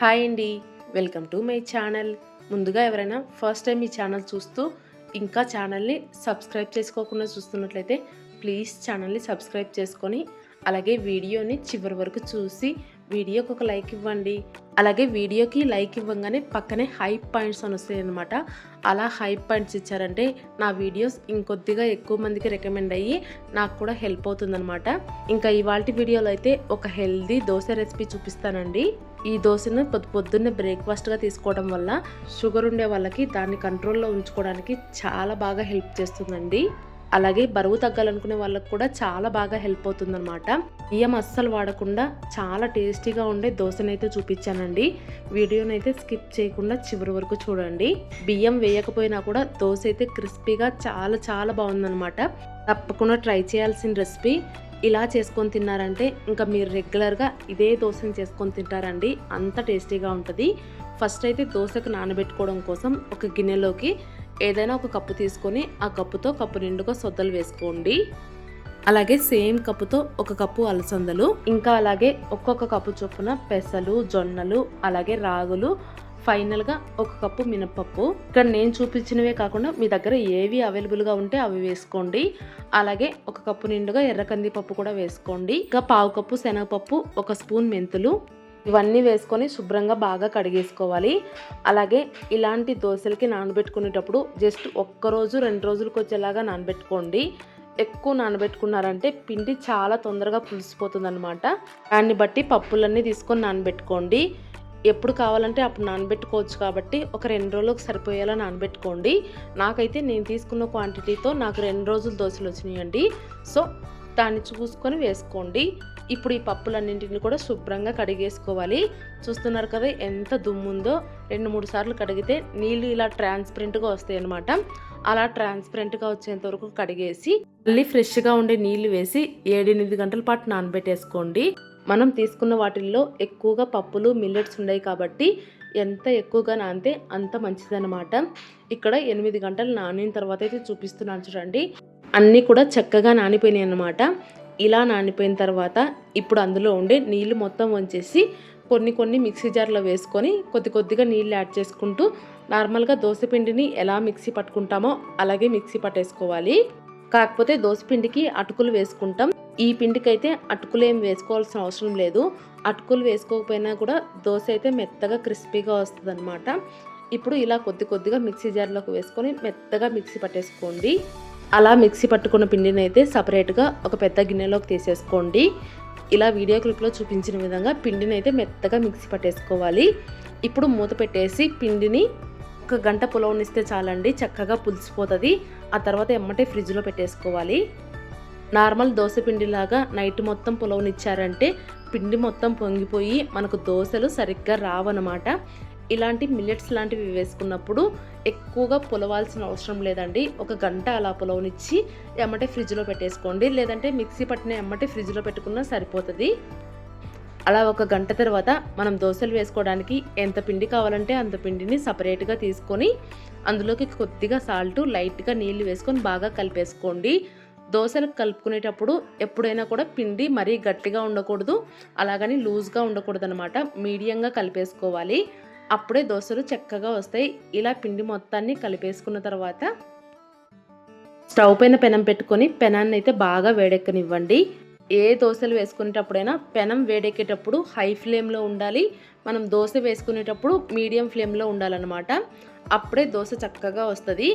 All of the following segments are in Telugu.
హాయ్ అండి, వెల్కమ్ టు మై ఛానల్. ముందుగా ఎవరైనా ఫస్ట్ టైం ఈ ఛానల్ చూస్తూ ఇంకా ఛానల్ని సబ్స్క్రైబ్ చేసుకోకుండా చూస్తున్నట్లయితే ప్లీజ్ ఛానల్ని సబ్స్క్రైబ్ చేసుకొని అలాగే వీడియోని చివరి వరకు చూసి వీడియోకి ఒక లైక్ ఇవ్వండి. అలాగే వీడియోకి లైక్ ఇవ్వగానే పక్కనే హైప్ పాయింట్స్ అని వస్తాయి అన్నమాట. అలా హైప్ పాయింట్స్ ఇచ్చారంటే నా వీడియోస్ ఇంకొద్దిగా ఎక్కువ మందికి రికమెండ్ అయ్యి నాకు కూడా హెల్ప్ అవుతుందన్నమాట. ఇంకా ఇవాల్టి వీడియోలో అయితే ఒక హెల్దీ దోశ రెసిపీ చూపిస్తానండి. ఈ దోశను పొద్దున్నే బ్రేక్ఫాస్ట్గా తీసుకోవడం వల్ల షుగర్ ఉండే వాళ్ళకి దాన్ని కంట్రోల్లో ఉంచుకోవడానికి చాలా బాగా హెల్ప్ చేస్తుందండి. అలాగే బరువు తగ్గాలనుకునే వాళ్ళకి కూడా చాలా బాగా హెల్ప్ అవుతుందన్నమాట. బియ్యం అస్సలు వాడకుండా చాలా టేస్టీగా ఉండే దోశనైతే చూపించానండి. వీడియోనైతే స్కిప్ చేయకుండా చివరి వరకు చూడండి. బియ్యం వేయకపోయినా కూడా దోశ అయితే క్రిస్పీగా చాలా బాగుందన్నమాట. తప్పకుండా ట్రై చేయాల్సిన రెసిపీ. ఇలా చేసుకొని తిన్నారంటే ఇంకా మీరు రెగ్యులర్గా ఇదే దోశని చేసుకొని తింటారండి, అంత టేస్టీగా ఉంటుంది. ఫస్ట్ అయితే దోశకు నానబెట్టుకోవడం కోసం ఒక గిన్నెలోకి ఏదైనా ఒక కప్పు తీసుకొని ఆ కప్పుతో కప్పు నిండుగా సొద్దలు వేసుకోండి. అలాగే సేమ్ కప్పుతో ఒక కప్పు అలసందలు, ఇంకా అలాగే ఒక్కొక్క కప్పు చొప్పున పెసలు, జొన్నలు, అలాగే రాగులు, ఫైనల్గా ఒక కప్పు మినపప్పు. ఇక్కడ నేను చూపించినవే కాకుండా మీ దగ్గర ఏవి అవైలబుల్గా ఉంటే అవి వేసుకోండి. అలాగే ఒక కప్పు నిండుగా ఎర్ర కందిపప్పు కూడా వేసుకోండి. ఇంకా పావు కప్పు శనగపప్పు, ఒక స్పూన్ మెంతులు, ఇవన్నీ వేసుకొని శుభ్రంగా బాగా కడిగేసుకోవాలి. అలాగే ఇలాంటి దోశలకి నానబెట్టుకునేటప్పుడు జస్ట్ ఒక్కరోజు 2 రోజులకు వచ్చేలాగా నానబెట్టుకోండి. ఎక్కువ నానబెట్టుకున్నారంటే పిండి చాలా తొందరగా పులిసిపోతుంది అనమాట. దాన్ని బట్టి పప్పులన్నీ తీసుకొని నానబెట్టుకోండి. ఎప్పుడు కావాలంటే అప్పుడు నానబెట్టుకోవచ్చు కాబట్టి ఒక 2 రోజులకు సరిపోయేలా నానబెట్టుకోండి. నాకైతే నేను తీసుకున్న క్వాంటిటీతో నాకు 2 రోజులు దోశలు వచ్చినాయండి. సో దాన్ని చూసుకొని వేసుకోండి. ఇప్పుడు ఈ పప్పులన్నింటిని కూడా శుభ్రంగా కడిగేసుకోవాలి. చూస్తున్నారు కదా ఎంత దుమ్ముందో. 2-3 సార్లు కడిగితే నీళ్ళు ఇలా ట్రాన్స్పరెంట్గా వస్తాయి అన్నమాట. అలా ట్రాన్స్పరెంట్గా వచ్చేంత వరకు కడిగేసి మళ్ళీ ఫ్రెష్గా ఉండే నీళ్లు వేసి 7-8 గంటల పాటు నానబెట్టేసుకోండి. మనం తీసుకున్న వాటిల్లో ఎక్కువగా పప్పులు, మిల్లెట్స్ ఉన్నాయి కాబట్టి ఎంత ఎక్కువగా నానితే అంత మంచిదన్నమాట. ఇక్కడ 8 గంటలు నానిన తర్వాత అయితే చూపిస్తున్నాను చూడండి. అన్నీ కూడా చక్కగా నానిపోయినాయి అన్నమాట. ఇలా నానిపోయిన తర్వాత ఇప్పుడు అందులో ఉండే నీళ్ళు మొత్తం వంచేసి కొన్ని మిక్సీ జార్లో వేసుకొని కొద్దిగా నీళ్ళు యాడ్ చేసుకుంటూ నార్మల్గా దోశపిండిని ఎలా మిక్సీ పట్టుకుంటామో అలాగే మిక్సీ పట్టేసుకోవాలి. కాకపోతే దోశపిండికి అటుకులు వేసుకుంటాం. ఈ పిండికి అయితే అటుకులు ఏం వేసుకోవాల్సిన అవసరం లేదు. అటుకులు వేసుకోకపోయినా కూడా దోశ అయితే మెత్తగా క్రిస్పీగా వస్తుంది అనమాట. ఇప్పుడు ఇలా కొద్దిగా మిక్సీ జార్లోకి వేసుకొని మెత్తగా మిక్సీ పట్టేసుకోండి. అలా మిక్సీ పట్టుకున్న పిండిని అయితే సపరేట్గా ఒక పెద్ద గిన్నెలోకి తీసేసుకోండి. ఇలా వీడియో క్లిప్లో చూపించిన విధంగా పిండిని అయితే మెత్తగా మిక్సీ పట్టేసుకోవాలి. ఇప్పుడు మూత పెట్టేసి పిండిని 1 గంట పులవనిస్తే చాలండి, చక్కగా పులిసిపోతుంది. ఆ తర్వాత ఎమ్మటే ఫ్రిడ్జ్లో పెట్టేసుకోవాలి. నార్మల్ దోశ పిండిలాగా నైట్ మొత్తం పులవనిచ్చారంటే పిండి మొత్తం పొంగిపోయి మనకు దోశలు సరిగ్గా రావన్నమాట. ఇలాంటి మిల్లెట్స్ లాంటివి వేసుకున్నప్పుడు ఎక్కువగా పులవాల్సిన అవసరం లేదండి. 1 గంట అలా పులవనిచ్చి ఎమ్మటే ఫ్రిడ్జ్లో పెట్టేసుకోండి. లేదంటే మిక్సీ పట్టిన ఎమ్మటే ఫ్రిడ్జ్లో పెట్టుకున్నా సరిపోతుంది. అలా 1 గంట తర్వాత మనం దోశలు వేసుకోవడానికి ఎంత పిండి కావాలంటే అంత పిండిని సపరేట్గా తీసుకొని అందులోకి కొద్దిగా సాల్ట్, లైట్గా నీళ్ళు వేసుకొని బాగా కలిపేసుకోండి. దోశలు కలుపుకునేటప్పుడు ఎప్పుడైనా కూడా పిండి మరీ గట్టిగా ఉండకూడదు, అలాగని లూజ్గా ఉండకూడదు అనమాట. మీడియంగా కలిపేసుకోవాలి. అప్పుడే దోశలు చక్కగా వస్తాయి. ఇలా పిండి మొత్తాన్ని కలిపేసుకున్న తర్వాత స్టవ్ పైన పెనం పెట్టుకొని పెనాన్ని అయితే బాగా వేడెక్కనివ్వండి. ఏ దోశలు వేసుకునేటప్పుడైనా పెనం వేడెక్కేటప్పుడు హై ఫ్లేమ్లో ఉండాలి. మనం దోశ వేసుకునేటప్పుడు మీడియం ఫ్లేమ్లో ఉండాలన్నమాట. అప్పుడే దోశ చక్కగా వస్తుంది.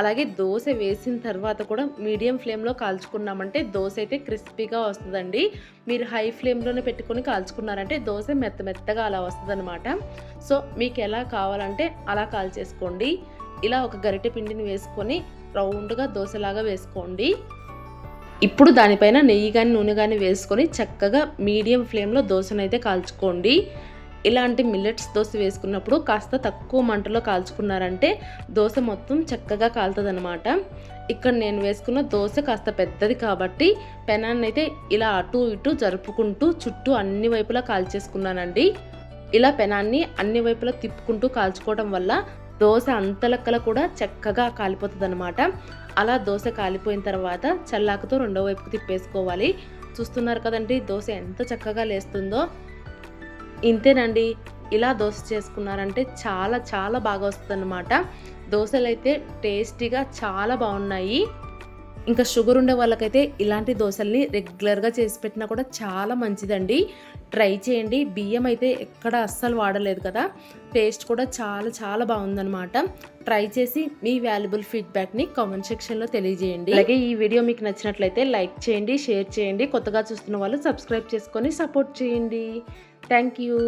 అలాగే దోశ వేసిన తర్వాత కూడా మీడియం ఫ్లేమ్లో కాల్చుకున్నామంటే దోశ అయితే క్రిస్పీగా వస్తుందండి. మీరు హై ఫ్లేమ్లోనే పెట్టుకొని కాల్చుకున్నారంటే దోశ మెత్తగా అలా వస్తుంది అనమాట. సో మీకు ఎలా కావాలంటే అలా కాల్చేసుకోండి. ఇలా ఒక గరిటె పిండిని వేసుకొని రౌండ్గా దోశలాగా వేసుకోండి. ఇప్పుడు దానిపైన నెయ్యి కానీ నూనె కానీ వేసుకొని చక్కగా మీడియం ఫ్లేమ్లో దోశనైతే కాల్చుకోండి. ఇలాంటి మిల్లెట్స్ దోశ వేసుకున్నప్పుడు కాస్త తక్కువ మంటలో కాల్చుకున్నారంటే దోశ మొత్తం చక్కగా కాలుతుంది అనమాట. ఇక్కడ నేను వేసుకున్న దోశ కాస్త పెద్దది కాబట్టి పెనాన్ని అయితే ఇలా అటు ఇటు జరుపుకుంటూ చుట్టూ అన్ని వైపులా కాల్చేసుకున్నానండి. ఇలా పెనాన్ని అన్ని వైపులా తిప్పుకుంటూ కాల్చుకోవడం వల్ల దోశ అంతలక్కల కూడా చక్కగా కాలిపోతుంది అనమాట. అలా దోశ కాలిపోయిన తర్వాత చల్లాకుతో రెండో వైపుకు తిప్పేసుకోవాలి. చూస్తున్నారు కదండి దోశ ఎంత చక్కగా లేస్తుందో. ఇంతేనండి, ఇలా దోస చేసుకున్నారంటే చాలా చాలా బాగా వస్తుందన్నమాట. దోసలైతే టేస్టీగా చాలా బాగున్నాయి. ఇంకా షుగర్ ఉండే వాళ్ళకైతే ఇలాంటి దోసల్ని రెగ్యులర్గా చేసి పెట్టినా కూడా చాలా మంచిదండి. ట్రై చేయండి. బియ్యం అయితే ఎక్కడ అస్సలు వాడలేదు కదా, టేస్ట్ కూడా చాలా చాలా బాగుందనమాట. ట్రై చేసి మీ వాల్యుబుల్ ఫీడ్బ్యాక్ని కామెంట్ సెక్షన్లో తెలియజేయండి. అలాగే ఈ వీడియో మీకు నచ్చినట్లయితే లైక్ చేయండి, షేర్ చేయండి. కొత్తగా చూస్తున్న వాళ్ళు సబ్స్క్రైబ్ చేసుకొని సపోర్ట్ చేయండి. Thank you.